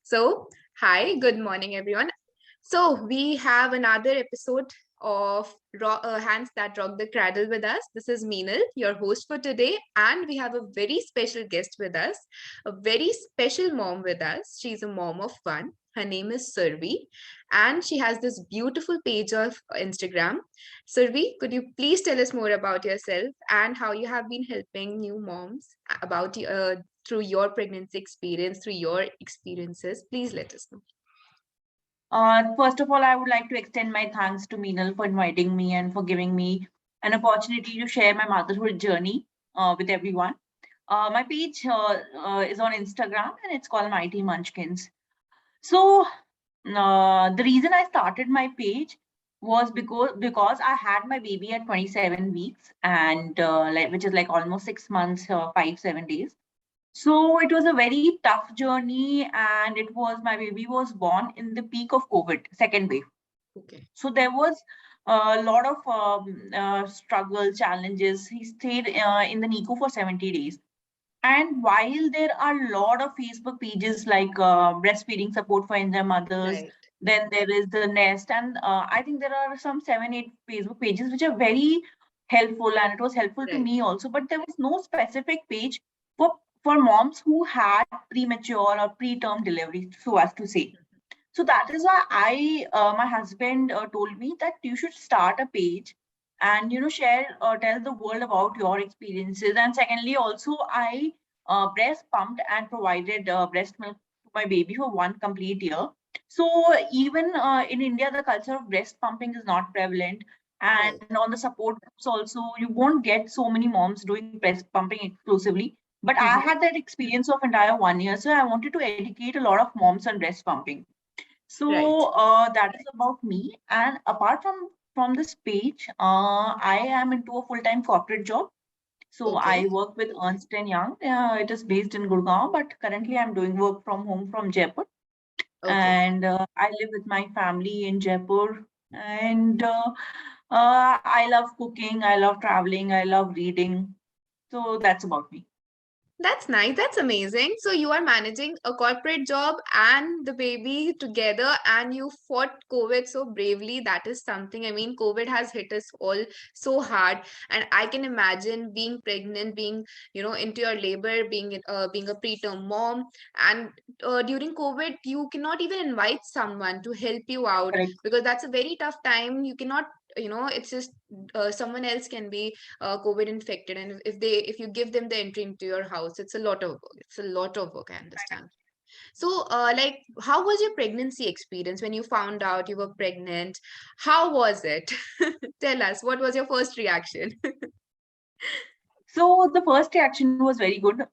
So, hi, good morning, everyone. So, we have another episode of Hands That Rock the Cradle with us. This is Meenal, your host for today, and we have a very special guest with us, a very special mom with us. She's a mom of one. Her name is Survi, and she has this beautiful page of Instagram. Survi, could you please tell us more about yourself and how you have been helping new moms about through your pregnancy experience, through your experiences? Please let us know. First of all, I would like to extend my thanks to Meenal for inviting me and for giving me an opportunity to share my motherhood journey with everyone. My page is on Instagram and it's called Mighty Munchkins. So the reason I started my page was because I had my baby at 27 weeks and which is like almost 6 months, 5-7 days. So it was a very tough journey, and my baby was born in the peak of COVID, second wave. Okay. So there was a lot of struggle, challenges. He stayed in the NICU for 70 days. And while there are a lot of Facebook pages like breastfeeding support for Indian mothers, Right. then there is the Nest, and I think there are some 7-8 Facebook pages which are very helpful, and it was helpful to Right. me also. But there was no specific page for moms who had premature or preterm delivery, so as to say. So that is why my husband told me that you should start a page and share tell the world about your experiences. And secondly, also I breast pumped and provided breast milk to my baby for 1 complete year. So even in India, the culture of breast pumping is not prevalent. Right. And on the support groups also, you won't get so many moms doing breast pumping exclusively. But I Mhm. had that experience of entire 1 year, so I wanted to educate a lot of moms on breast pumping. Right. So that is about me. And apart from this page, I am into a full-time corporate job. So Okay. I work with Ernst& Young. It is based in Gurgaon, but currently I'm doing work from home from Jaipur. Okay. And I live with my family in Jaipur. And I love cooking. I love traveling. I love reading. So that's about me. That's nice. That's amazing. So you are managing a corporate job and the baby together, and you fought COVID so bravely. That is something. I mean, COVID has hit us all so hard, and I can imagine being pregnant, being into your labor, being a preterm mom, and during COVID, you cannot even invite someone to help you out Correct. because that's a very tough time. You cannot, it's just someone else can be COVID infected, and if you give them the entry into your house, it's a lot of work. It's a lot of work, I understand. So like, how was your pregnancy experience when you found out you were pregnant? How was it? Tell us, what was your first reaction? So the first reaction was very good.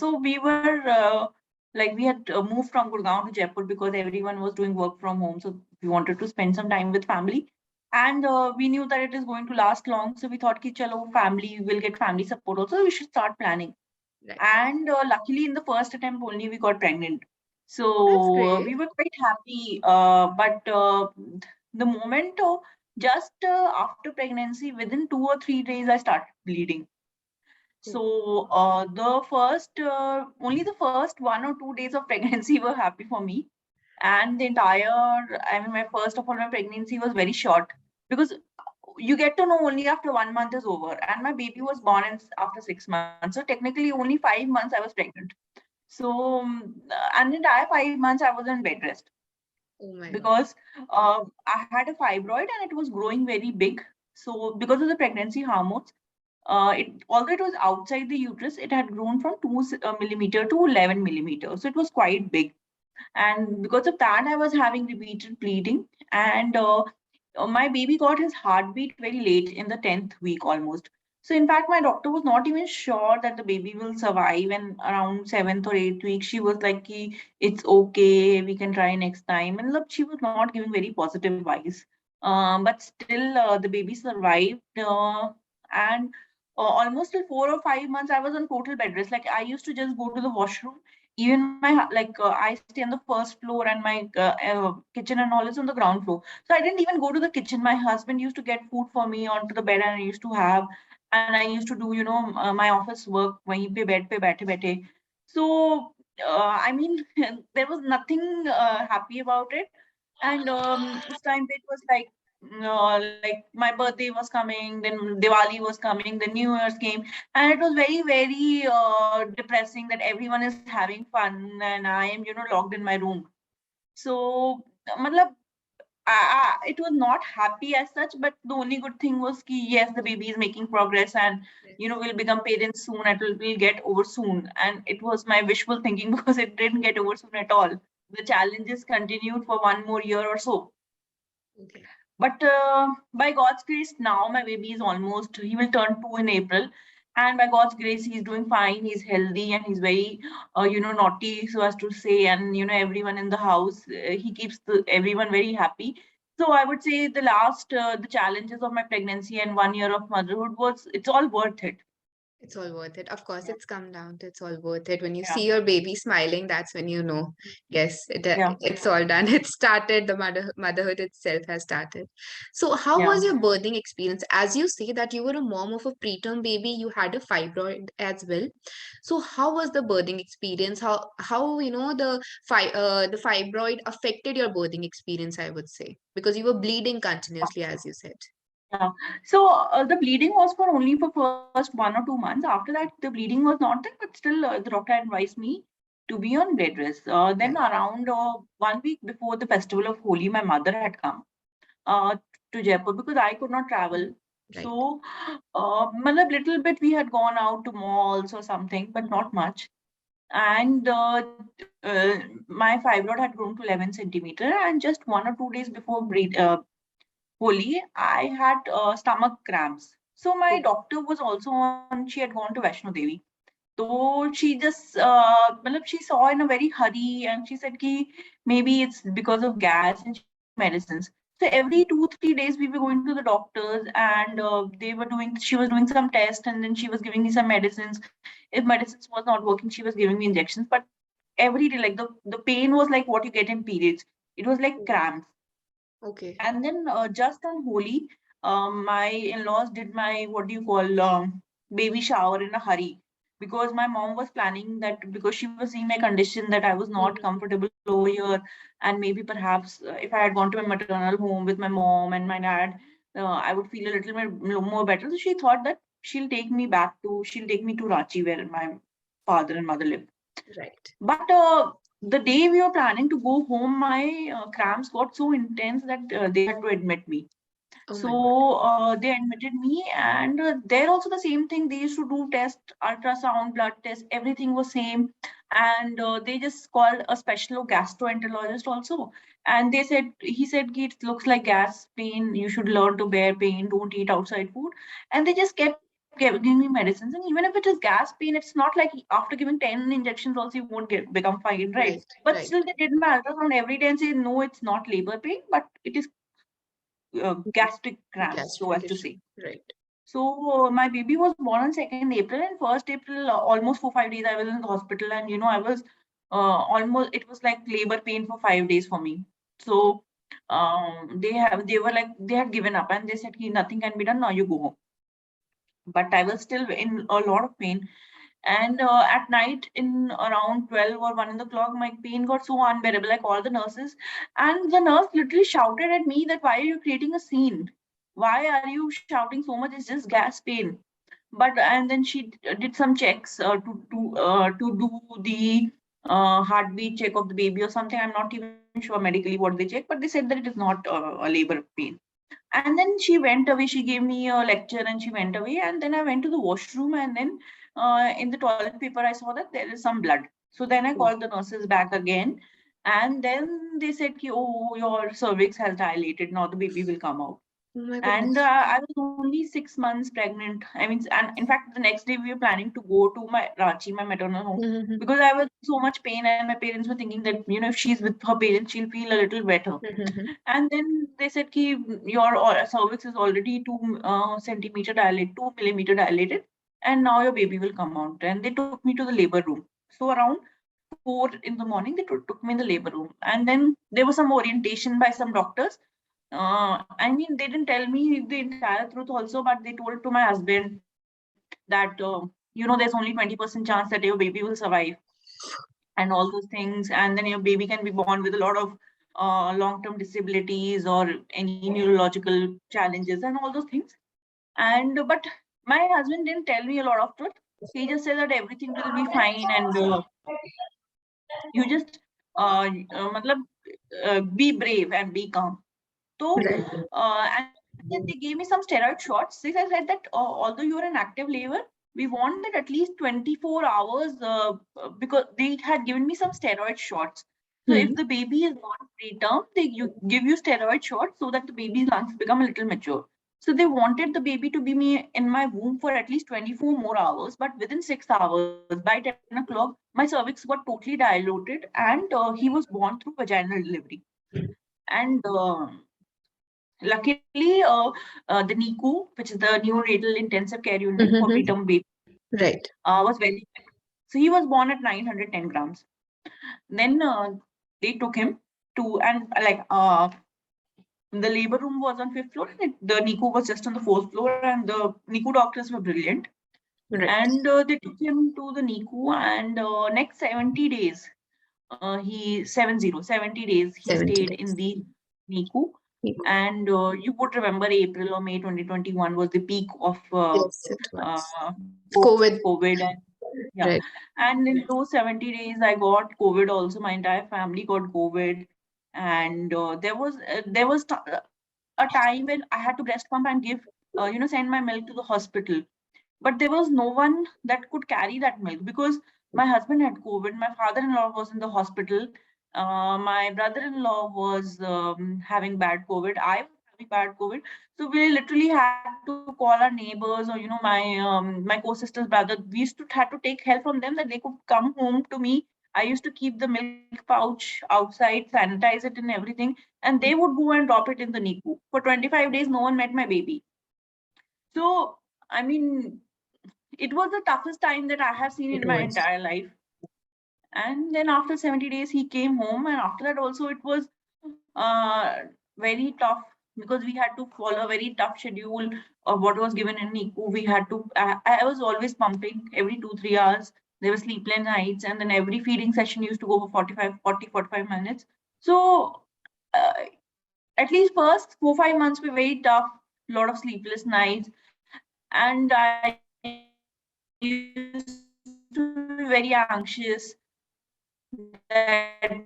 So we were we had moved from Gurgaon to Jaipur because everyone was doing work from home. So we wanted to spend some time with family, and we knew that it is going to last long. So we thought, "Ki chalo, family will get family support also. We should start planning." Right. And luckily, in the first attempt only, we got pregnant. So That's we great. were quite happy. But the moment just after pregnancy, within 2 or 3 days, I started bleeding. Oh, So only the first 1 or 2 days of pregnancy were happy for me, and my first of all, my pregnancy was very short because you get to know only after 1 month is over, and my baby was born after 6 months. So technically, only 5 months I was pregnant. So and the entire 5 months I was on bed rest oh my God. because I had a fibroid and it was growing very big. So because of the pregnancy hormones, although it was outside the uterus, it had grown from 2 millimeter to 11 millimeters. So it was quite big. And because of that, I was having repeated bleeding. And my baby got his heartbeat very late in the 10th week almost. So in fact, my doctor was not even sure that the baby will survive. And around 7th or 8th week, she was like, "It's okay, we can try next time." And look, she was not giving very positive advice. But still, the baby survived. And almost till 4 or 5 months, I was on total bed rest. Like I used to just go to the washroom. Even I stay on the first floor, and my kitchen and all is on the ground floor. So I didn't even go to the kitchen. My husband used to get food for me onto the bed, and I used to have, and I used to do my office work वहीं पे bed पे बैठे बैठे. So I mean, there was nothing happy about it. And this time it was like my birthday was coming, then Diwali was coming, then New Year's came, and it was very, very depressing that everyone is having fun and I am, locked in my room. So, matlab, it was not happy as such, but the only good thing was ki yes, the baby is making progress, and we'll become parents soon. We'll get over soon, and it was my wishful thinking because it didn't get over soon at all. The challenges continued for one more year or so. Okay. But by God's grace, now my baby is he will turn 2 in April. And by God's grace, he's doing fine. He's healthy and he's very, naughty, so as to say. And, everyone in the house, he keeps everyone very happy. So I would say the challenges of my pregnancy and 1 year of motherhood it's all worth it. It's all worth it. Of course, Yeah. it's come down to it's all worth it. When you Yeah. see your baby smiling, that's when you know, yes, Yeah. it's all done. It started. The motherhood itself has started. So, how Yeah. was your birthing experience? As you say that you were a mom of a preterm baby, you had a fibroid as well. So, how was the birthing experience? How the fibroid affected your birthing experience? I would say because you were bleeding continuously, as you said. Yeah. So the bleeding was for only for first 1 or 2 months. After that, the bleeding was not there, but still the doctor advised me to be on bed rest. Then Right. around 1 week before the festival of Holi, my mother had come to Jaipur because I could not travel. Right. So, a little bit we had gone out to malls or something, but not much. And my fibroid had grown to 11 centimeter, and just 1 or 2 days before Holi, I had stomach cramps. So my Oh, doctor was also on. She had gone to Vaishno Devi. So she just, she saw in a very hurry, and she said ki maybe it's because of gas, and she gave me medicines. So every 2 3 days we were going to the doctors, and she was doing some test, and then she was giving me some medicines. If medicines was not working, she was giving me injections. But every day, like the pain was like what you get in periods. It was like cramps. okay. And then just on Holi, my in-laws did my what do you call baby shower in a hurry because my mom was planning that because she was seeing my condition that I was not Mhm. comfortable over here, and maybe perhaps if I had gone to my maternal home with my mom and my dad, I would feel a little bit more better. So she thought that she'll take me to Ranchi where my father and mother live. Right. But the day we were planning to go home, my cramps got so intense that they had to admit me. Oh my God. So they admitted me, and there also the same thing. They used to do test, ultrasound, blood test, everything was same, and they just called a special gastroenterologist also, and he said, "Ki, it looks like gas pain. You should learn to bear pain. Don't eat outside food," and they just kept giving me medicines. And even if it is gas pain, it's not like after giving 10 injections also you won't become fine, right? Right. But Right. still, they did my ultrasound every day and say, "No, it's not labor pain, but it is gastric cramps," so Gastric as to issue. say. Right. So my baby was born on 2nd April, and 1st April, almost 4 5 days I was in the hospital, and I was almost it was like labor pain for 5 days for me. So they were like they had given up and they said, nothing can be done now. You go home. But I was still in a lot of pain. And at night, in around 12 or 1 o'clock, my pain got so unbearable. I called the nurses, and the nurse literally shouted at me that, "Why are you creating a scene? Why are you shouting so much? It's just gas pain." But and then she did some checks to do the heartbeat check of the baby or something. I'm not even sure medically what they checked, but they said that it is not a labor pain. And then she went away. She gave me a lecture and she went away. And then I went to the washroom, and then in the toilet paper, I saw that there is some blood. So then I Oh called the nurses back again. And then they said, "Oh, your cervix has dilated. Now the baby will come out." oh my And goodness. I was only 6 months pregnant. I mean, and in fact, the next day we were planning to go to my Ranchi, my maternal home, Mhm. because I was so much pain, and my parents were thinking that if she's with her parents, she'll feel a little better. Mhm. And then they said, "Ki your cervix is already 2 centimeter dilated, 2 millimeter dilated, and now your baby will come out." And they took me to the labor room. So around 4 in the morning, they took me in the labor room, and then there was some orientation by some doctors. I mean, they didn't tell me the entire truth also, but they told to my husband that there's only 20% chance that your baby will survive. and all those things. And then your baby can be born with a lot of long-term disabilities or any neurological challenges and all those things. And but my husband didn't tell me a lot of truth. He just said that everything will be fine, and you just matlab, be brave and be calm. So, Right. and then they gave me some steroid shots. They said that although you're in active labor, we want that at least 24 hours because they had given me some steroid shots. So if Hmm. the baby is not preterm, you give you steroid shots so that the baby's lungs become a little mature. So they wanted the baby to be me in my womb for at least 24 more hours, but within 6 hours, by 10 o'clock, my cervix got totally dilated, and he was born through vaginal delivery. And luckily, the NICU, which is the neonatal intensive care unit for Mm-hmm. preterm baby, Right. was very strict. So he was born at 910 grams. Then they took him to, and the labor room was on fifth floor, and the NICU was just on the fourth floor, and the NICU doctors were brilliant. Right. And they took him to the NICU, and next 70 days, 70 days, he 70 stayed in days. the NICU. And you would remember April or May 2021 was the peak of Yes, it was. COVID. COVID. And yeah, Right. and in those 70 days, I got COVID also. My entire family got COVID. And there was a time when I had to breast pump and give, send my milk to the hospital. But there was no one that could carry that milk because my husband had COVID, my father-in-law was in the hospital, my brother-in-law was having bad COVID, I was having bad COVID. So we literally had to call our neighbors or my co-sister's brother. We used to had to take help from them that they could come home to me. I used to keep the milk pouch outside, sanitize it and everything, and they would go and drop it in the NICU. For 25 days, no one met my baby. So, I mean, it was the toughest time that I have seen It in my was. entire life. And then after 70 days, he came home. And after that, also, it was very tough because we had to follow a very tough schedule of what was given in NICU. We had to, I was always pumping every 2-3 hours. There were sleepless nights. And then every feeding session used to go for 45 minutes. So, uh, at least first 4-5 months were very tough, a lot of sleepless nights. And I used to be very anxious that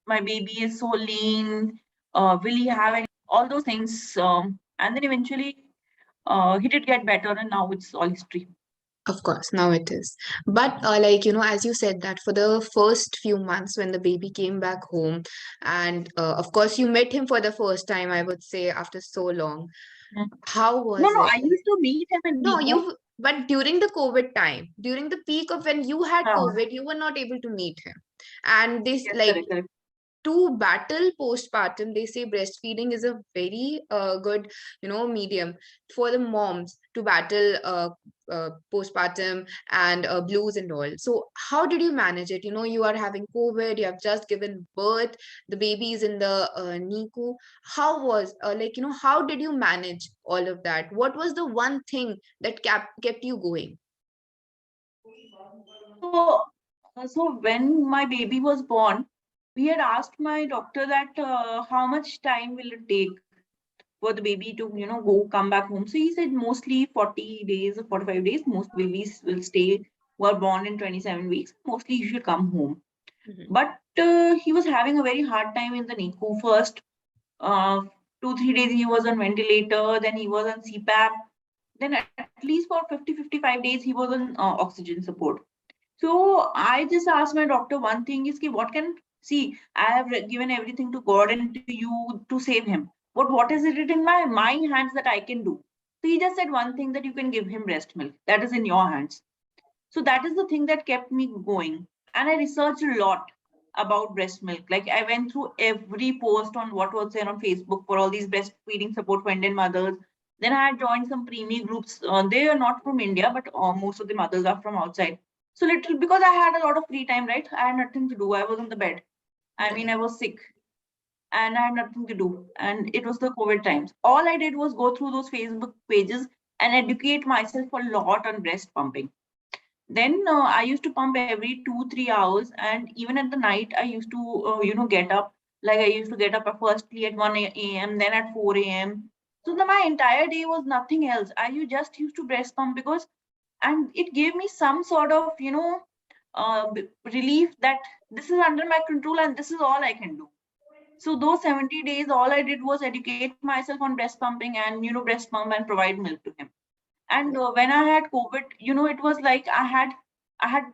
my baby is so lean, will he have any all those things. And then eventually he did get better, and now it's all history. Of course, now it is. But as you said that for the first few months when the baby came back home, and of course you met him for the first time, I would say after so long. Mm. How No, was no, it? I used to meet him in No, NICU. but during the COVID time, during the peak of when you had Ah, COVID, you were not able to meet him. And this, yes, like, correct, correct. to battle postpartum, they say breastfeeding is a very good medium for the moms to battle postpartum and blues and all. So how did you manage it? You are having COVID, you have just given birth, the baby is in the NICU. How was how did you manage all of that? What was the one thing that kept you going? So, so when my baby was born, we had asked my doctor that how much time will it take for the baby to, come back home. So he said mostly 40 days or 45 days. Most babies will stay who are born in 27 weeks. Mostly you should come home. Mhm. But he was having a very hard time in the NICU. First, uh, 2-3 days he was on ventilator, then he was on CPAP. Then at least for 50-55 days he was on oxygen support. So I just asked my doctor one thing is ki what can see I have given everything to God and to you to save him. But what is it in my hands that I can do? So he just said one thing that you can give him breast milk. That is in your hands. So that is the thing that kept me going. And I researched a lot about breast milk. Like I went through every post on what was there on Facebook for all these breastfeeding support for Indian mothers. Then I had joined some preemie groups. They are not from India, but most of the mothers are from outside. So little because I had a lot of free time, right? I had nothing to do. I was on the bed. I mean, Right. I was sick and I had nothing to do. And it was the COVID times. All I did was go through those Facebook pages and educate myself a lot on breast pumping. Then I used to pump every 2-3 hours, and even at the night I used to get up. Like I used to get up at firstly at 1 a.m., then at 4 a.m. So my entire day was nothing else. Just used to breast pump because, and it gave me some sort of relief that this is under my control and this is all I can do. So those 70 days, all I did was educate myself on breast pumping and breast pump and provide milk to him. And when I had COVID, it was like I had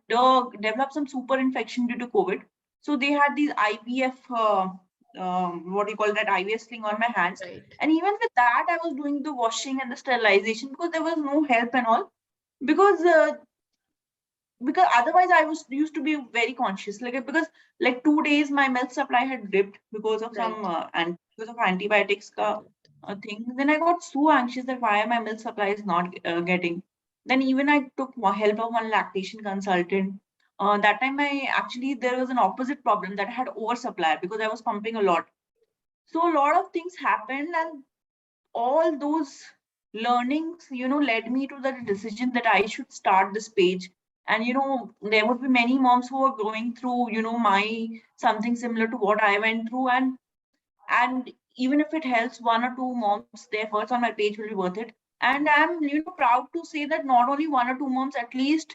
developed some super infection due to COVID. So they had these IVF, what do you call that, IVF thing on my hands. Right. And even with that, I was doing the washing and the sterilization because there was no help and all. Because otherwise I was used to be very conscious, because like 2 days my milk supply had dipped because of Right. some and because of antibiotics thing. Then I got so anxious that why my milk supply is not getting. Then even I took help of one lactation consultant. That time I actually there was an opposite problem that I had oversupply because I was pumping a lot. So a lot of things happened, and all those learnings led me to the decision that I should start this page. And there would be many moms who are going through my something similar to what I went through. And even if it helps one or two moms, the efforts on my page will be worth it. And I'm proud to say that not only one or two moms, at least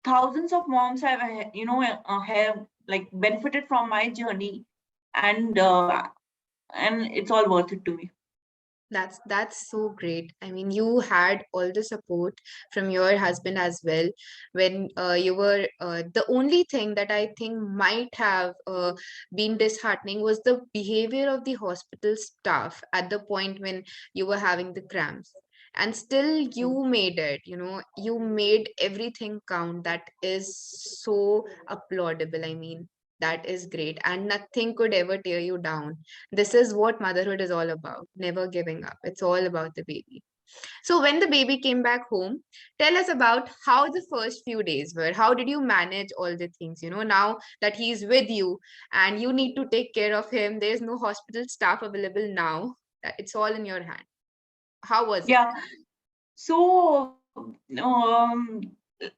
thousands of moms have have like benefited from my journey. And uh, and it's all worth it to me. That's so great. I mean, you had all the support from your husband as well when you were the only thing that I think might have been disheartening was the behavior of the hospital staff at the point when you were having the cramps. And still you made it, you made everything count. That is so applaudable. I mean, that is great, and nothing could ever tear you down. This is what motherhood is all about, never giving up. It's all about the baby. So, when the baby came back home, tell us about how the first few days were. How did you manage all the things? Now that he's with you and you need to take care of him, there's no hospital staff available now. It's all in your hand. How was it? Yeah. So,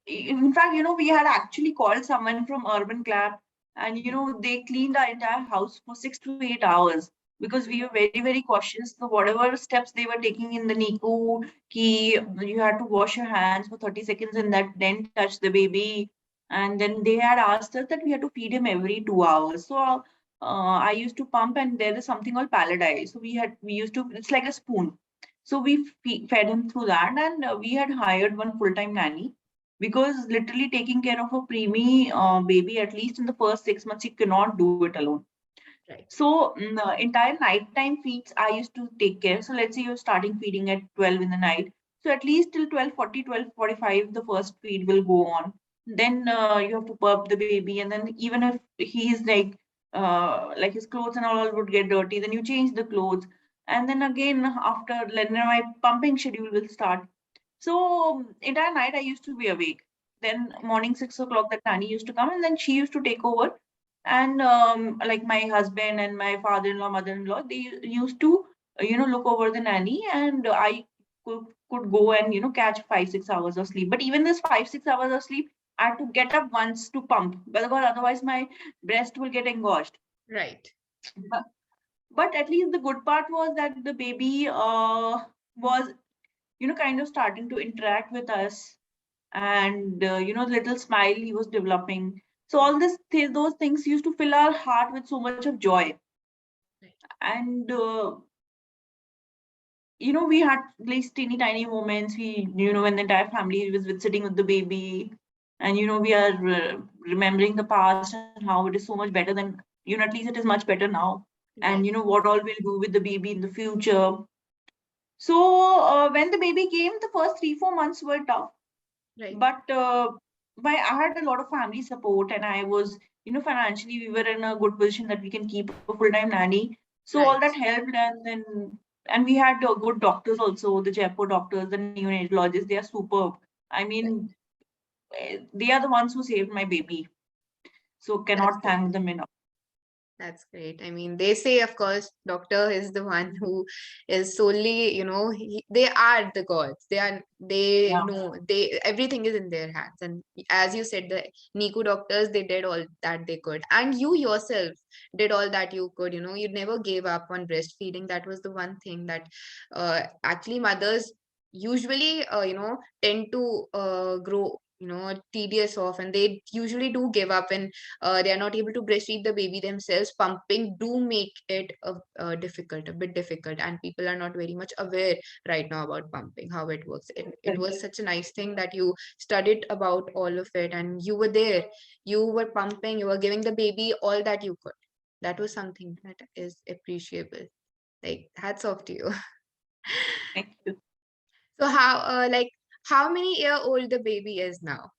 in fact, we had actually called someone from Urban Clap, and they cleaned our entire house for 6 to 8 hours because we were very, very cautious. So, whatever steps they were taking in the NICU, you had to wash your hands for 30 seconds and that then touch the baby. And then they had asked us that we had to feed him every 2 hours. So, I used to pump, and there is something called pallet. So, we used to, it's like a spoon. So we fed him through that, and we had hired one full-time nanny because literally taking care of a preemie baby, at least in the first 6 months, you cannot do it alone. Right. So entire nighttime feeds I used to take care. So let's say you're starting feeding at 12 in the night. So at least till 12:40, 12:45, the first feed will go on. Then you have to burp the baby, and then even if he's like his clothes and all would get dirty, then you change the clothes. And then again after, then my pumping schedule will start. So entire night I used to be awake. Then morning 6 o'clock, that nanny used to come, and then she used to take over. And like my husband and my father-in-law, mother-in-law, they used to look over the nanny, and I could go and catch 5-6 hours of sleep. But even this 5-6 hours of sleep, I had to get up once to pump because otherwise my breast will get engorged. Right. But at least the good part was that the baby was kind of starting to interact with us, and little smile he was developing. So all those things used to fill our heart with so much of joy. And we had these teeny tiny moments. We when the entire family was sitting with the baby, and we are remembering the past and how it is so much better than at least it is much better now. And Right. what all we'll do with the baby in the future. So when the baby came, the first 3-4 months were tough. Right. But I had a lot of family support, and I was, financially we were in a good position that we can keep a full-time nanny. So all that Right. helped, and we had good doctors also, the Jaipur doctors, the neonatologists. They are superb. I Right. mean, they are the ones who saved my baby. So That's cannot great. thank them enough. That's great. I mean, they say, of course, doctor is the one who is solely, they are the gods. They Yeah, know, everything is in their hands. And as you said, the NICU doctors, they did all that they could. And you yourself did all that you could. You never gave up on breastfeeding. That was the one thing that actually mothers usually, tend to grow, tedious of, and they usually do give up when they are not able to breastfeed the baby themselves. Pumping do make it difficult, a bit difficult, and people are not very much aware right now about pumping, how it works. It was correct. such a nice thing that you studied about all of it, and you were there, you were pumping, you were giving the baby all that you could. That was something that is appreciable. Like, hats off to you. Thank you. So how many year old the baby is now?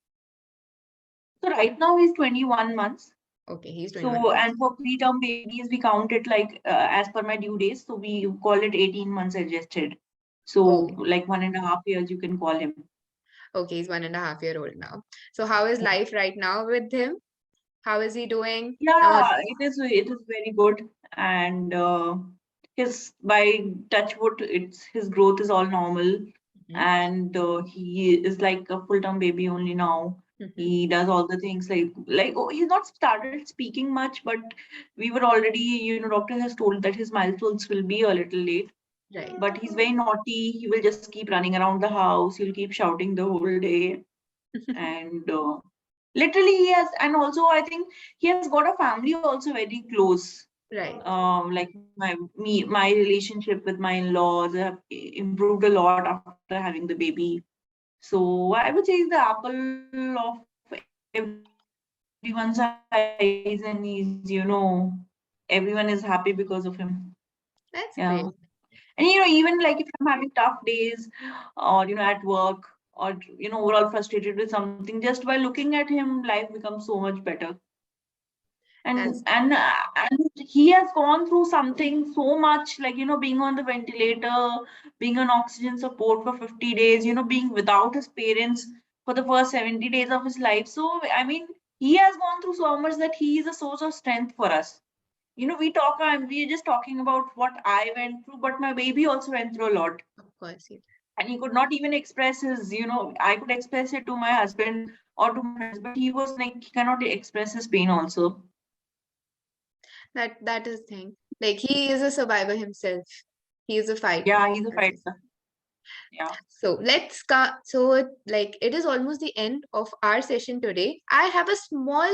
So right now he's 21 months. Okay, he's 21 So, months. and for preterm babies, we count it like as per my due days. So we call it 18 months adjusted. So Okay. like 1.5 years, you can call him. Okay, he's 1.5 year old now. So how is life right now with him? How is he doing? Now, Yeah, it is very good. And his by touch wood, it's his growth is all normal. mhm, And he is like a full-term baby only now. mhm, He does all the things like oh, he's not started speaking much, but we were already, doctor has told that his milestones will be a little late. right. But he's very naughty. He will just keep running around the house. He'll keep shouting the whole day. And literally he has, and also I think he has got a family also very close. Right. Like my relationship with my in-laws have improved a lot after having the baby. So I would say he's the apple of everyone's eyes, and everyone is happy because of him. Yeah. And That's even great. like if I'm having tough days, or at work, or overall frustrated with something, just by looking at him, life becomes so much better. and That's and uh, and he has gone through something so much, like being on the ventilator, being on oxygen support for 50 days, being without his parents for the first 70 days of his life. So I mean, he has gone through so much that he is a source of strength for us. We're just talking about what I went through, but my baby also went through a lot. of course. Yeah. And he could not even express his, I could express it to my husband or to my friends, but he was like, he cannot express his pain also. That is thing. Like, he is a survivor himself. He is a fighter. Yeah, he's a As you fighter. Yeah. So let's go. So, like, it is almost the end of our session today. I have a small,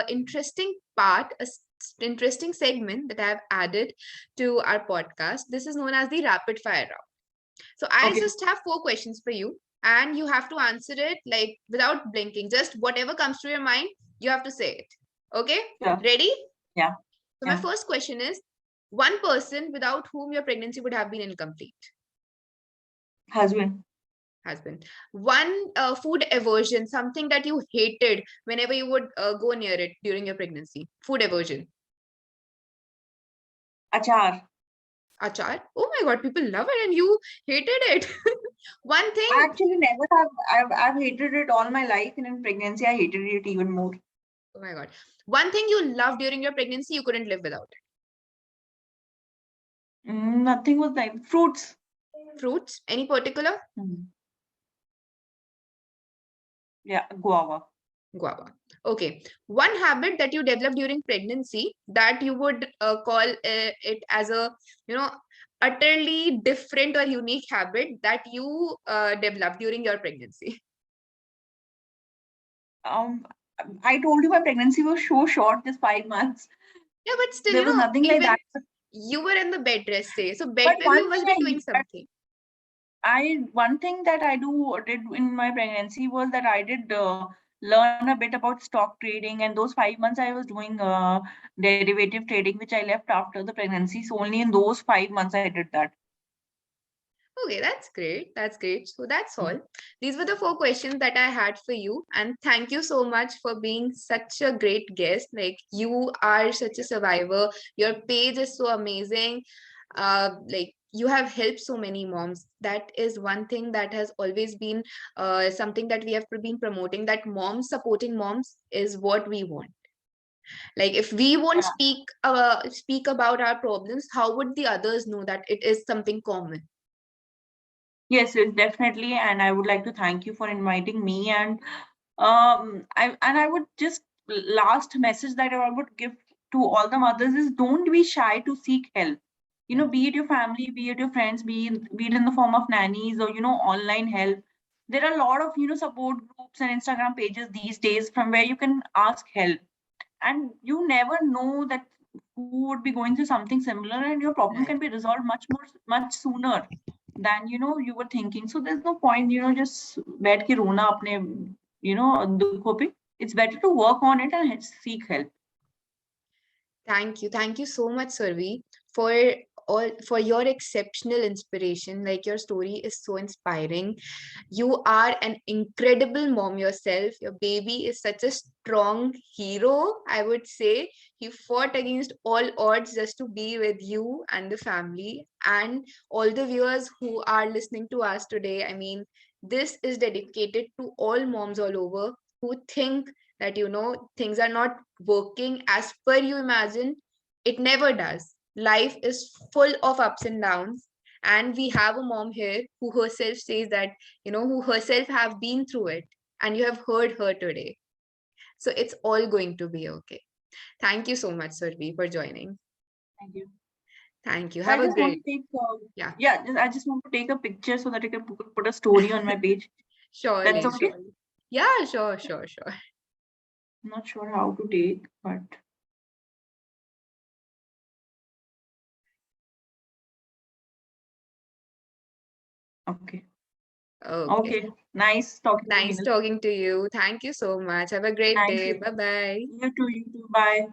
interesting part, interesting segment that I've added to our podcast. This is known as the rapid fire round. So I Okay. just have 4 questions for you, and you have to answer it like without blinking. Just whatever comes to your mind, you have to say it. Okay? Sure. Ready? Yeah. So my Yeah. first question is, one person without whom your pregnancy would have been incomplete. Husband. Husband. One food aversion, something that you hated whenever you would go near it during your pregnancy. Food aversion. Achar. Achar. Oh my God, people love it and you hated it. One I thing. actually never have. I've hated it all my life, and in pregnancy, I hated it even more. Oh my God. One thing you loved during your pregnancy, you couldn't live without Nothing was like fruits. it. Fruits, any particular? Mm. Yeah, guava. Guava. Okay. One habit that you developed during pregnancy that you would call it as a, you know, utterly different or unique habit that you developed during your pregnancy. Um, I told you my pregnancy was so short, just 5 months. Yeah, but still, There was nothing like even that. you were in the bed rest day. So bed But rest, one you thing must be doing something. one thing that I did in my pregnancy was that I did learn a bit about stock trading, and those 5 months I was doing derivative trading, which I left after the pregnancy. So only in those 5 months I did that. Okay, that's great. That's great. So that's Mm. all. These were the 4 questions that I had for you. And thank you so much for being such a great guest. Like, you are such a survivor. Your page is so amazing. Like, you have helped so many moms. That is one thing that has always been something that we have been promoting, that moms supporting moms is what we want. Like if we won't Yeah. speak about our problems, how would the others know that it is something common? Yes, yes, definitely. And I would like to thank you for inviting me. And I would just last message that I would give to all the mothers is don't be shy to seek help. You know, Yeah. be it your family, be it your friends, be it in the form of nannies or online help. There are a lot of support groups and Instagram pages these days from where you can ask help, and you never know that who would be going through something similar, and your problem Right. can be resolved much sooner than you were thinking. So there's no point just बैठ के रोना अपने दुखों पे. It's better to work on it and seek help. Thank you. Thank you so much, Survi, for for your exceptional inspiration. Like your story is so inspiring. You are an incredible mom yourself. Your baby is such a strong hero, I would say. He fought against all odds just to be with you and the family. And all the viewers who are listening to us today, I mean, this is dedicated to all moms all over who think that, things are not working as per you imagine. It never does. Life is full of ups and downs. And we have a mom here who herself says that, who herself have been through it. And you have heard her today. So it's all going to be okay. Thank you so much, Survi, for joining. Thank you. Thank you. So I Have a just want great, to take yeah, I just want to take a picture so that I can put a story on my page. That's surely, okay. surely. Yeah, sure, sure, sure. I'm not sure how to take, but okay. Okay. Okay. Nice talking to you, Nice Meenal. talking to you. Thank you so much. Have a great Thank day. you. Bye bye. You too. You too. Bye.